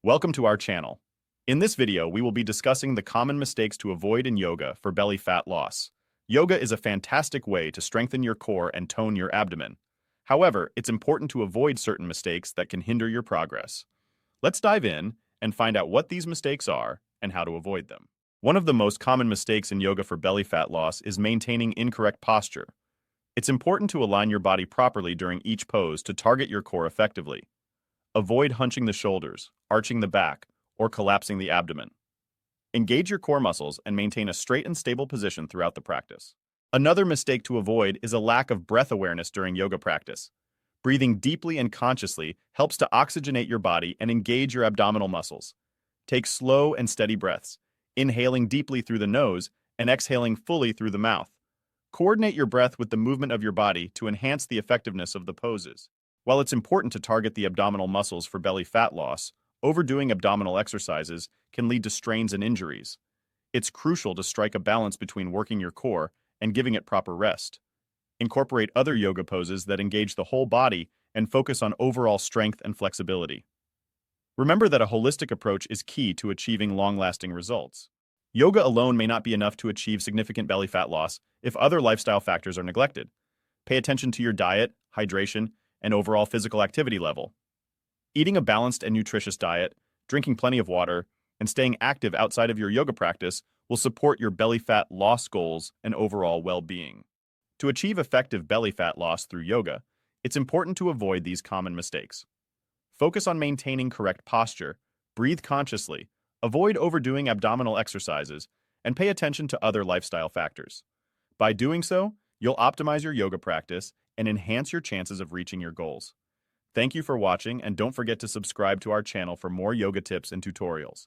Welcome to our channel. In this video, we will be discussing the common mistakes to avoid in yoga for belly fat loss. Yoga is a fantastic way to strengthen your core and tone your abdomen. However, it's important to avoid certain mistakes that can hinder your progress. Let's dive in and find out what these mistakes are and how to avoid them. One of the most common mistakes in yoga for belly fat loss is maintaining incorrect posture. It's important to align your body properly during each pose to target your core effectively. Avoid hunching the shoulders, arching the back, or collapsing the abdomen. Engage your core muscles and maintain a straight and stable position throughout the practice. Another mistake to avoid is a lack of breath awareness during yoga practice. Breathing deeply and consciously helps to oxygenate your body and engage your abdominal muscles. Take slow and steady breaths, inhaling deeply through the nose and exhaling fully through the mouth. Coordinate your breath with the movement of your body to enhance the effectiveness of the poses. While it's important to target the abdominal muscles for belly fat loss, overdoing abdominal exercises can lead to strains and injuries. It's crucial to strike a balance between working your core and giving it proper rest. Incorporate other yoga poses that engage the whole body and focus on overall strength and flexibility. Remember that a holistic approach is key to achieving long-lasting results. Yoga alone may not be enough to achieve significant belly fat loss if other lifestyle factors are neglected. Pay attention to your diet, hydration, and overall physical activity level. Eating a balanced and nutritious diet, drinking plenty of water, and staying active outside of your yoga practice will support your belly fat loss goals and overall well-being. To achieve effective belly fat loss through yoga, it's important to avoid these common mistakes. Focus on maintaining correct posture, breathe consciously, avoid overdoing abdominal exercises, and pay attention to other lifestyle factors. By doing so, you'll optimize your yoga practice and enhance your chances of reaching your goals. Thank you for watching, and don't forget to subscribe to our channel for more yoga tips and tutorials.